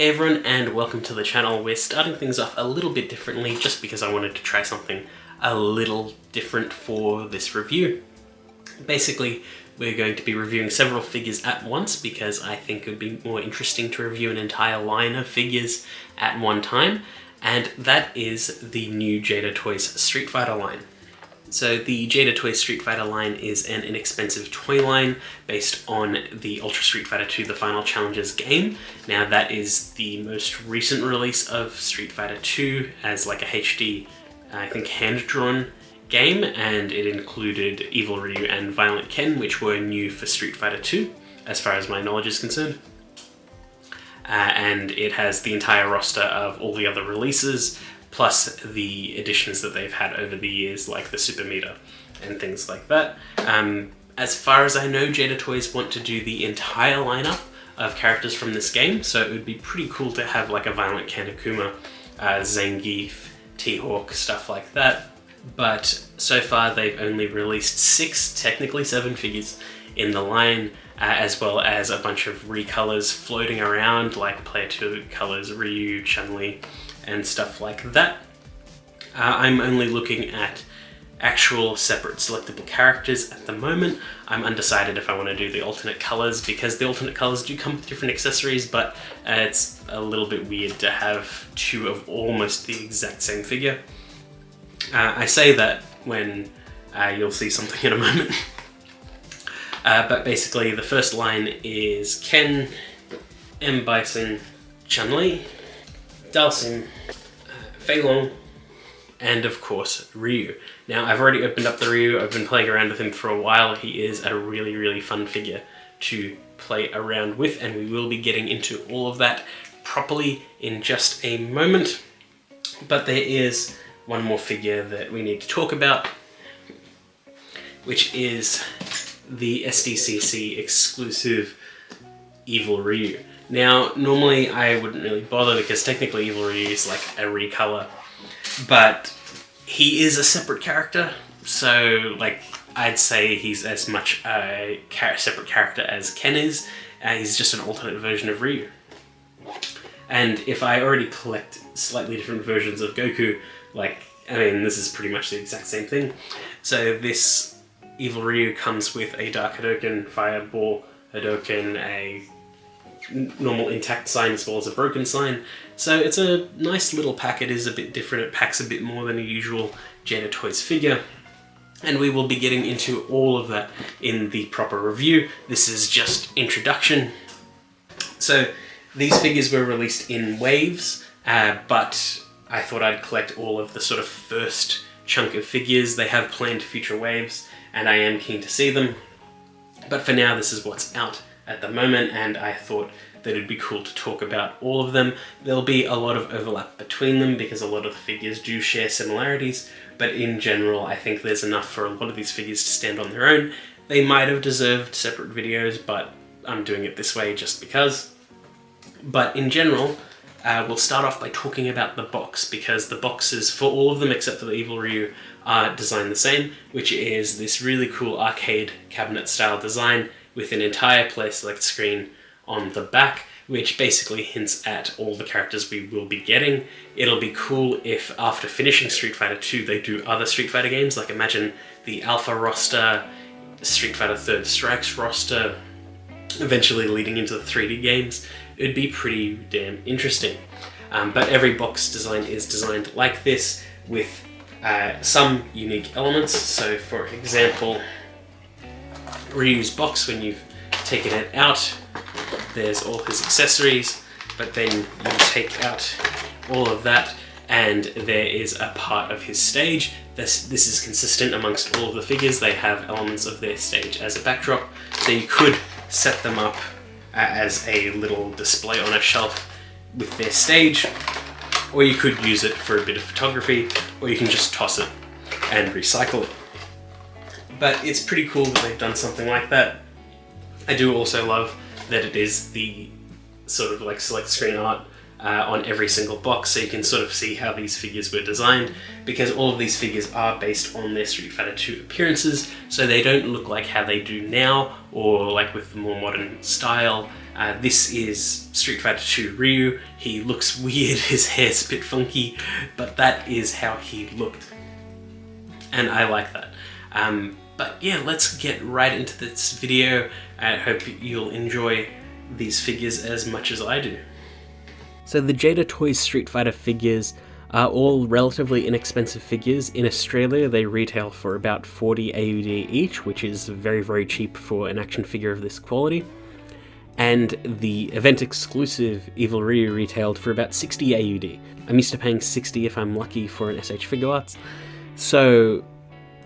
Hey everyone, and welcome to the channel. We're starting things off a little bit differently just because I wanted to try something a little different for this review. Basically, we're going to be reviewing several figures at once because I think it would be more interesting to review an entire line of figures at one time, and that is the new Jada Toys Street Fighter line. So the Jada Toys Street Fighter line is an inexpensive toy line based on the Ultra Street Fighter 2 The Final Challengers game. Now that is the most recent release of Street Fighter 2 as like a HD, I think hand-drawn game, and it included Evil Ryu and Violent Ken, which were new for Street Fighter 2, as far as my knowledge is concerned. And it has the entire roster of all the other releases, plus the additions that they've had over the years, like the Super Meter and things like that. As far as I know, Jada Toys want to do the entire lineup of characters from this game, so it would be pretty cool to have like a Violent Ken, Akuma, Zangief, T-Hawk, stuff like that. But so far they've only released 6, technically 7 figures in the line, as well as a bunch of recolors floating around, like Player 2 colors, Ryu, Chun-Li, and stuff like that. I'm only looking at actual separate selectable characters at the moment. I'm undecided if I want to do the alternate colors, because the alternate colors do come with different accessories, but it's a little bit weird to have 2 of almost the exact same figure. I say that when you'll see something in a moment. But basically the first line is Ken, M. Bison, Chun-Li, Dalsim, Fei Long, and of course Ryu. Now I've already opened up the Ryu, I've been playing around with him for a while. He is a really fun figure to play around with, and we will be getting into all of that properly in just a moment. But there is one more figure that we need to talk about, which is the SDCC exclusive Evil Ryu. Now, normally I wouldn't really bother because technically Evil Ryu is like a recolor, but he is a separate character, so like I'd say he's as much a separate character as Ken is. He's just an alternate version of Ryu. And if I already collect slightly different versions of Goku, like, I mean, this is pretty much the exact same thing. So this Evil Ryu comes with a Dark Hadoken, Fireball Hadoken, a normal intact sign as well as a broken sign. So it's a nice little pack. It is a bit different. It packs a bit more than a usual Jada Toys figure. And we will be getting into all of that in the proper review. This is just introduction. So these figures were released in waves, but I thought I'd collect all of the sort of first chunk of figures. They have planned future waves, and I am keen to see them. But for now, this is what's out at the moment, and I thought that it'd be cool to talk about all of them. There'll be a lot of overlap between them because a lot of the figures do share similarities, but in general I think there's enough for a lot of these figures to stand on their own. They might have deserved separate videos, but I'm doing it this way just because. But in general, we'll start off by talking about the box, because the boxes for all of them except for the Evil Ryu are designed the same, which is this really cool arcade cabinet style design with an entire player select screen on the back, which basically hints at all the characters we will be getting. It'll be cool if after finishing Street Fighter 2 they do other Street Fighter games, like imagine the Alpha roster, Street Fighter Third Strikes roster, eventually leading into the 3D games. It'd be pretty damn interesting. But every box design is designed like this, with some unique elements. So for example, Ryu's box, when you've taken it out, there's all his accessories, but then you take out all of that and there is a part of his stage. This is consistent amongst all of the figures. They have elements of their stage as a backdrop, so you could set them up as a little display on a shelf with their stage, or you could use it for a bit of photography, or you can just toss it and recycle it. But it's pretty cool that they've done something like that. I do also love that it is the sort of like select screen art on every single box, so you can sort of see how these figures were designed, because all of these figures are based on their Street Fighter 2 appearances, so they don't look like how they do now, or like with the more modern style. This is Street Fighter 2 Ryu. He looks weird, his hair's a bit funky, but that is how he looked. And I like that. But yeah, let's get right into this video. I hope you'll enjoy these figures as much as I do. So the Jada Toys Street Fighter figures are all relatively inexpensive figures. In Australia, they retail for about 40 AUD each, which is very, very cheap for an action figure of this quality. And the event exclusive Evil Ryu retailed for about 60 AUD. I'm used to paying 60 if I'm lucky for an SH Figuarts. So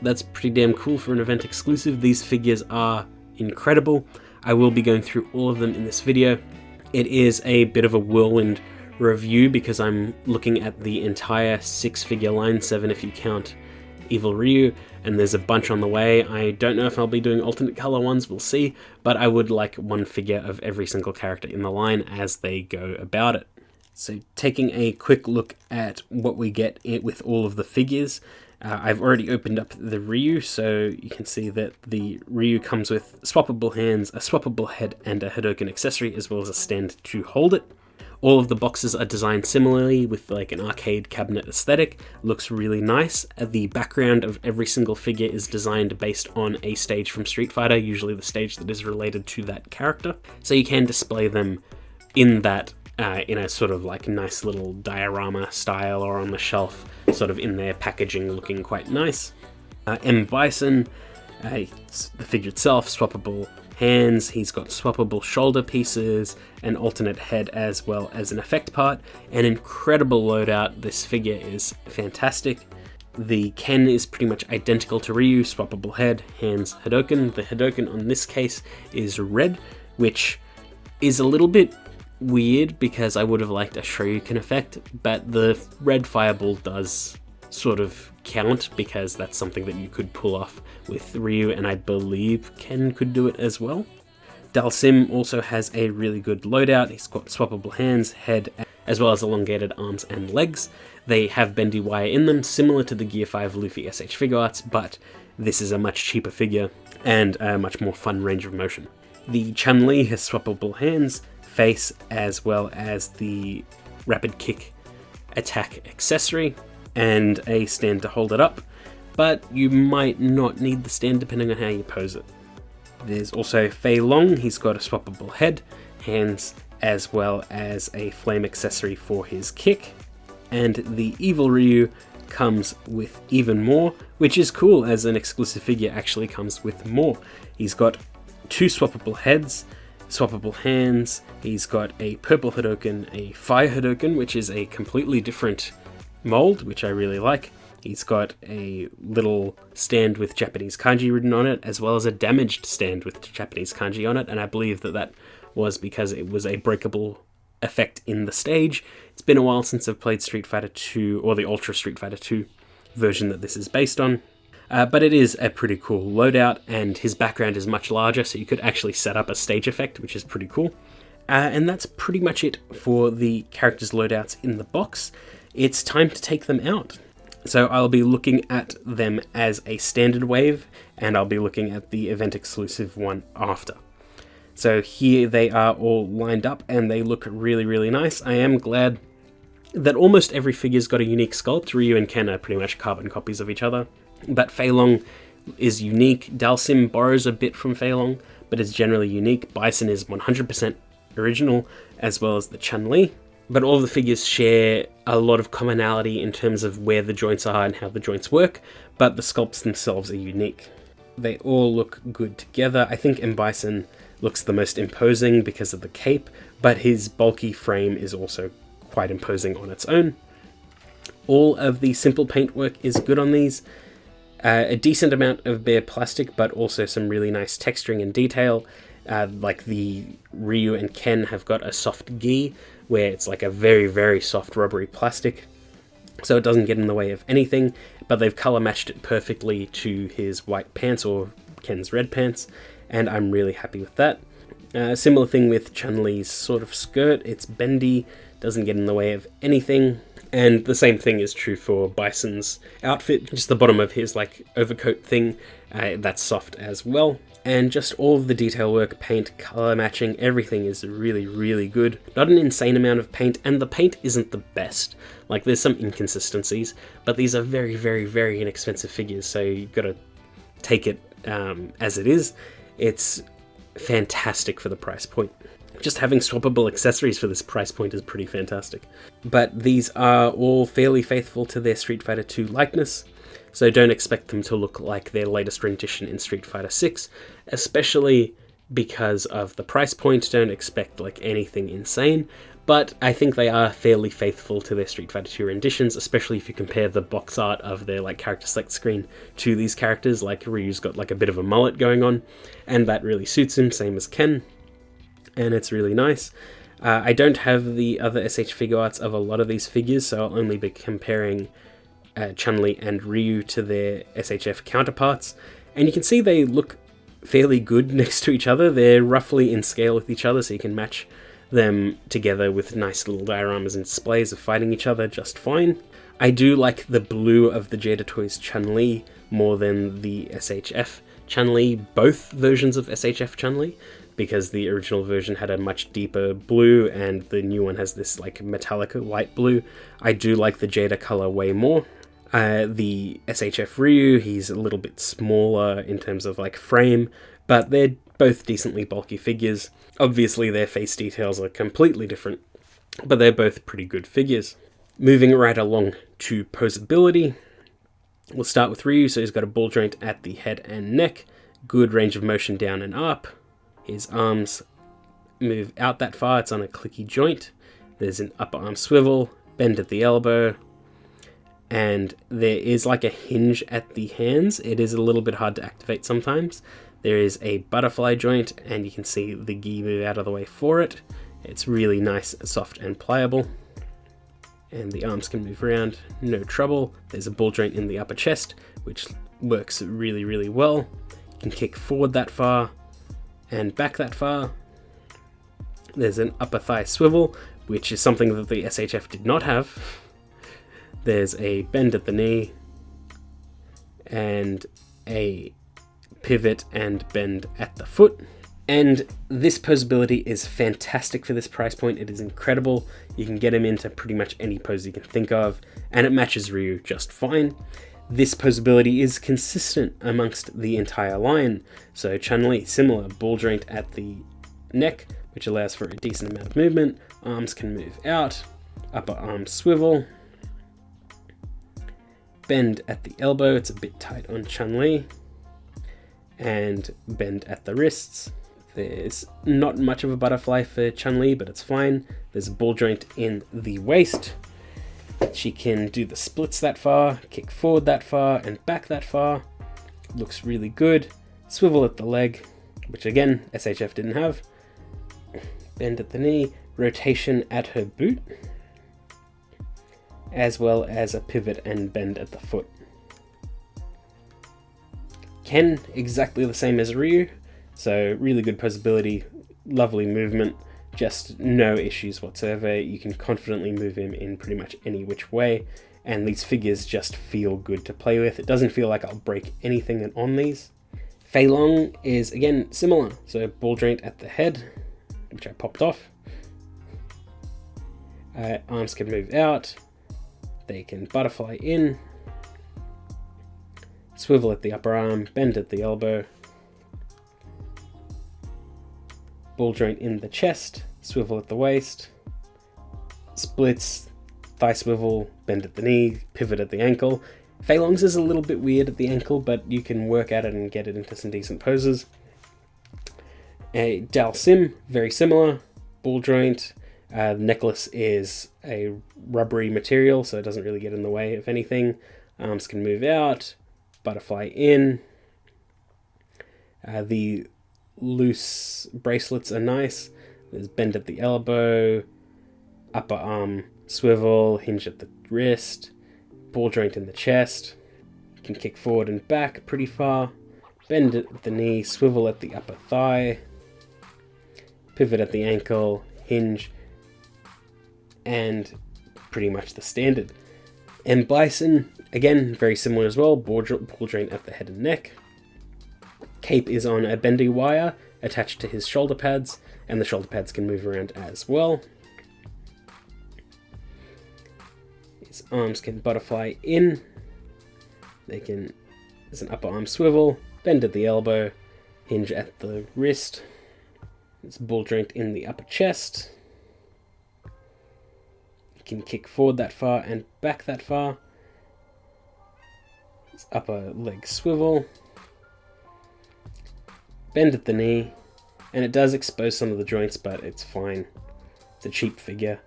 that's pretty damn cool for an event exclusive. These figures are incredible. I will be going through all of them in this video. It is a bit of a whirlwind review because I'm looking at the entire 6-figure line, 7 if you count Evil Ryu, and there's a bunch on the way. I don't know if I'll be doing alternate color ones, we'll see, but I would like one figure of every single character in the line as they go about it. So taking a quick look at what we get with all of the figures, I've already opened up the Ryu, so you can see that the Ryu comes with swappable hands, a swappable head, and a Hadoken accessory, as well as a stand to hold it. All of the boxes are designed similarly with like an arcade cabinet aesthetic. Looks really nice. The background of every single figure is designed based on a stage from Street Fighter, usually the stage that is related to that character. So you can display them in that, in a sort of like nice little diorama style or on the shelf, sort of in their packaging looking quite nice. M. Bison, the figure itself, swappable hands, he's got swappable shoulder pieces, an alternate head as well as an effect part, an incredible loadout. This figure is fantastic. The Ken is pretty much identical to Ryu, swappable head, hands, Hadoken. The Hadoken on this case is red, which is a little bit weird because I would have liked a Shoryuken effect, but the red fireball does sort of count because that's something that you could pull off with Ryu, and I believe Ken could do it as well. Dalsim also has a really good loadout. He's got swappable hands, head, as well as elongated arms and legs. They have bendy wire in them, similar to the Gear 5 Luffy SH Figuarts, but this is a much cheaper figure and a much more fun range of motion. The Chun-Li has swappable hands, face, as well as the rapid kick attack accessory, and a stand to hold it up, but you might not need the stand depending on how you pose it. There's also Fei Long. He's got a swappable head, hands, as well as a flame accessory for his kick. And the Evil Ryu comes with even more, which is cool as an exclusive figure actually comes with more. He's got 2 swappable heads, swappable hands, he's got a purple Hadoken, a fire Hadoken, which is a completely different mold, which I really like. He's got a little stand with Japanese kanji written on it, as well as a damaged stand with Japanese kanji on it, and I believe that that was because it was a breakable effect in the stage. It's been a while since I've played Street Fighter 2, or the Ultra Street Fighter 2 version that this is based on, but it is a pretty cool loadout, and his background is much larger, so you could actually set up a stage effect, which is pretty cool. And that's pretty much it for the characters' loadouts in the box. It's time to take them out. So I'll be looking at them as a standard wave, and I'll be looking at the event exclusive one after. So here they are all lined up, and they look really, really nice. I am glad that almost every figure's got a unique sculpt. Ryu and Ken are pretty much carbon copies of each other, but Fei Long is unique. Dalsim borrows a bit from Fei Long, but is generally unique. Bison is 100% original, as well as the Chun-Li. But all of the figures share a lot of commonality in terms of where the joints are and how the joints work, but the sculpts themselves are unique. They all look good together. I think M. Bison looks the most imposing because of the cape, but his bulky frame is also quite imposing on its own. All of the simple paintwork is good on these. A decent amount of bare plastic, but also some really nice texturing and detail. Like the Ryu and Ken have got a soft gi, where it's like a very, very soft rubbery plastic, so it doesn't get in the way of anything, but they've color matched it perfectly to his white pants, or Ken's red pants, and I'm really happy with that. Similar thing with Chun-Li's sort of skirt. It's bendy, doesn't get in the way of anything, and the same thing is true for Bison's outfit. Just the bottom of his like overcoat thing, that's soft as well. And just all of the detail work, paint, color matching, everything is really, really good. Not an insane amount of paint, and the paint isn't the best. Like, there's some inconsistencies, but these are very, very, very inexpensive figures, so you've got to take it as it is. It's fantastic for the price point. Just having swappable accessories for this price point is pretty fantastic. But these are all fairly faithful to their Street Fighter 2 likeness, so don't expect them to look like their latest rendition in Street Fighter 6, especially because of the price point. Don't expect like anything insane, but I think they are fairly faithful to their Street Fighter 2 renditions, especially if you compare the box art of their like character select screen to these characters. Like Ryu's got like a bit of a mullet going on, and that really suits him, same as Ken, and it's really nice. I don't have the other SH figure arts of a lot of these figures, so I'll only be comparing Chun-Li and Ryu to their SHF counterparts, and you can see they look fairly good next to each other. They're roughly in scale with each other, so you can match them together with nice little dioramas and displays of fighting each other just fine. I do like the blue of the Jada Toys Chun-Li more than the SHF Chun-Li, both versions of SHF Chun-Li, because the original version had a much deeper blue and the new one has this like metallic light blue. I do like the Jada color way more. The SHF Ryu, he's a little bit smaller in terms of like frame, but they're both decently bulky figures. Obviously their face details are completely different, but they're both pretty good figures. Moving right along to posability, we'll start with Ryu. So he's got a ball joint at the head and neck, good range of motion down and up. His arms move out that far, it's on a clicky joint. There's an upper arm swivel, bend at the elbow, and there is like a hinge at the hands. It is a little bit hard to activate sometimes. There is a butterfly joint, and you can see the gi move out of the way for it. It's really nice, soft, and pliable. And the arms can move around, no trouble. There's a ball joint in the upper chest, which works really, really well. You can kick forward that far, and back that far. There's an upper thigh swivel, which is something that the SHF did not have. There's a bend at the knee, and a pivot and bend at the foot. And this posability is fantastic for this price point. It is incredible. You can get him into pretty much any pose you can think of, and it matches Ryu just fine. This posability is consistent amongst the entire line. So Chun-Li, similar, ball joint at the neck, which allows for a decent amount of movement. Arms can move out, upper arm swivel, bend at the elbow, it's a bit tight on Chun-Li, and bend at the wrists. There's not much of a butterfly for Chun-Li, but it's fine. There's a ball joint in the waist. She can do the splits that far, kick forward that far, and back that far. Looks really good. Swivel at the leg, which again, SHF didn't have. Bend at the knee, rotation at her boot, as well as a pivot and bend at the foot. Ken, exactly the same as Ryu, so really good posability, lovely movement, just no issues whatsoever. You can confidently move him in pretty much any which way, and these figures just feel good to play with. It doesn't feel like I'll break anything on these. Fei Long is again similar, so ball joint at the head, which I popped off. Arms can move out, they can butterfly in, swivel at the upper arm, bend at the elbow, ball joint in the chest, swivel at the waist, splits, thigh swivel, bend at the knee, pivot at the ankle. Fei Long's is a little bit weird at the ankle, but you can work at it and get it into some decent poses. A Dal Sim, very similar, ball joint. The necklace is a rubbery material, so it doesn't really get in the way of anything. Arms can move out, butterfly in. The loose bracelets are nice. There's bend at the elbow, upper arm swivel, hinge at the wrist, ball joint in the chest. You can kick forward and back pretty far, bend at the knee, swivel at the upper thigh, pivot at the ankle, hinge, and pretty much the standard. M. Bison, again, very similar as well, ball joint at the head and neck. cape is on a bendy wire attached to his shoulder pads, and the shoulder pads can move around as well. His arms can butterfly in. There's an upper arm swivel, bend at the elbow, hinge at the wrist. There's a ball joint in the upper chest. You can kick forward that far and back that far. His upper leg swivel. Bend at the knee. And it does expose some of the joints, but it's fine. It's a cheap figure.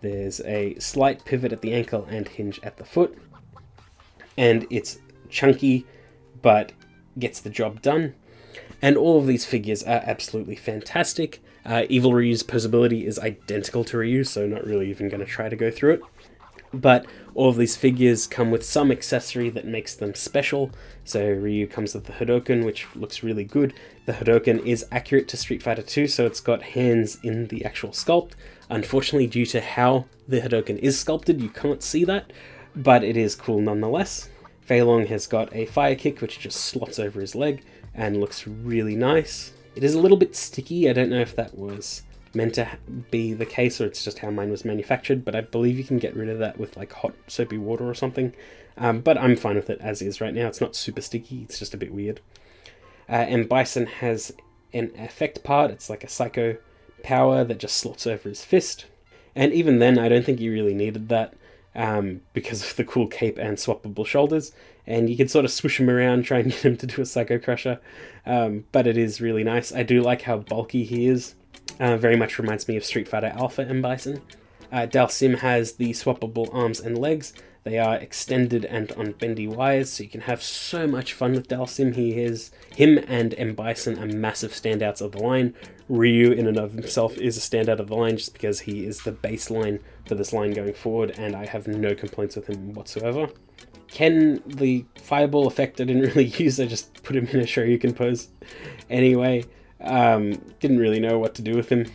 There's a slight pivot at the ankle and hinge at the foot. And it's chunky, but gets the job done. And all of these figures are absolutely fantastic. Evil Ryu's Posability is identical to Ryu, so not really even going to try to go through it. But all of these figures come with some accessory that makes them special. So Ryu comes with the Hadoken, which looks really good. The Hadoken is accurate to Street Fighter 2, so it's got hands in the actual sculpt. Unfortunately, due to how the Hadoken is sculpted, you can't see that, but it is cool nonetheless. Fei Long has got a fire kick, which just slots over his leg and looks really nice. It is a little bit sticky. I don't know if that was meant to be the case or it's just how mine was manufactured, but I believe you can get rid of that with like hot soapy water or something. But I'm fine with it as is right now. It's not super sticky, it's just a bit weird. And Bison has an effect part. It's like a psycho power that just slots over his fist. And even then, I don't think you really needed that because of the cool cape and swappable shoulders. And you can sort of swish him around, try and get him to do a psycho crusher. But it is really nice. I do like how bulky he is. Very much reminds me of Street Fighter Alpha and Bison. Dalsim has the swappable arms and legs. They are extended and on bendy wires, so you can have so much fun with Dalsim. Him and M. Bison are massive standouts of the line. Ryu in and of himself is a standout of the line just because he is the baseline for this line going forward, and I have no complaints with him whatsoever. Ken, the fireball effect I didn't really use, I just put him in a Shoryuken pose. Anyway, didn't really know what to do with him.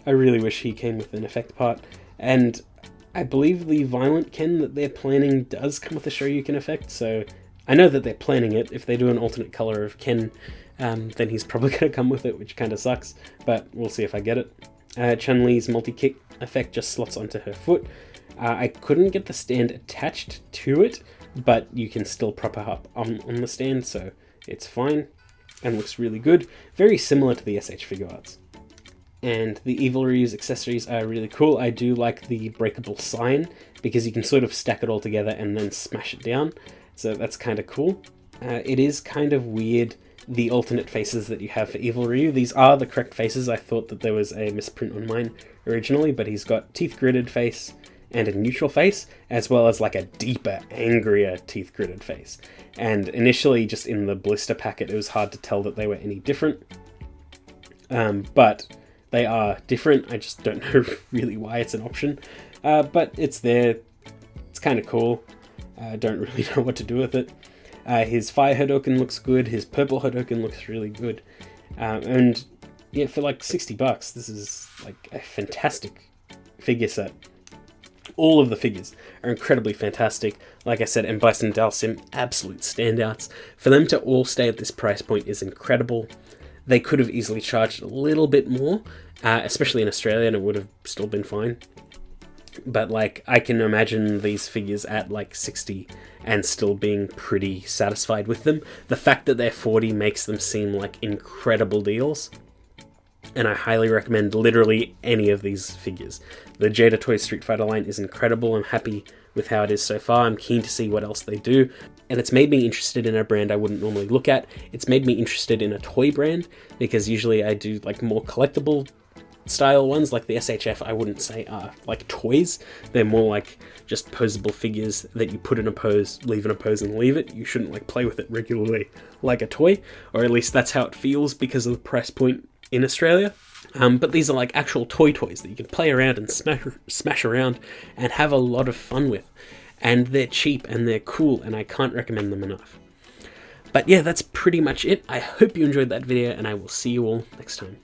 I really wish he came with an effect part, and I believe the Violent Ken that they're planning does come with a Shoryuken effect, so I know that they're planning it. If they do an alternate color of Ken, then he's probably going to come with it, which kind of sucks, but we'll see if I get it. Chun-Li's multi-kick effect just slots onto her foot. I couldn't get the stand attached to it, but you can still prop her up on the stand, so it's fine and looks really good. Very similar to the SH Figuarts. And the Evil Ryu's accessories are really cool. I do like the breakable sign because you can sort of stack it all together and then smash it down. So that's kind of cool. It is kind of weird, the alternate faces that you have for Evil Ryu. These are the correct faces. I thought that there was a misprint on mine originally, but he's got teeth gritted face and a neutral face, as well as like a deeper, angrier teeth gritted face. And initially, just in the blister packet, it was hard to tell that they were any different. But they are different. I just don't know really why it's an option. But it's there. It's kind of cool. I don't really know what to do with it. His fire Hadoken looks good. His purple Hadoken looks really good. And yeah, for like $60, this is like a fantastic figure set. All of the figures are incredibly fantastic. Like I said, M. Bison, Dalsim, absolute standouts. For them to all stay at this price point is incredible. They could have easily charged a little bit more, especially in Australia, and it would have still been fine. But like, I can imagine these figures at like 60 and still being pretty satisfied with them. The fact that they're 40 makes them seem like incredible deals. And I highly recommend literally any of these figures. The Jada Toys Street Fighter line is incredible. I'm happy with how it is so far. I'm keen to see what else they do. And it's made me interested in a brand I wouldn't normally look at. It's made me interested in a toy brand, because usually I do like more collectible style ones, like the SHF I wouldn't say are like toys. They're more like just posable figures that you put in a pose, leave in a pose and leave it. You shouldn't like play with it regularly like a toy, or at least that's how it feels because of the price point in Australia. But these are like actual toys that you can play around and smash around and have a lot of fun with. And they're cheap and they're cool, and I can't recommend them enough. But yeah, that's pretty much it. I hope you enjoyed that video, and I will see you all next time.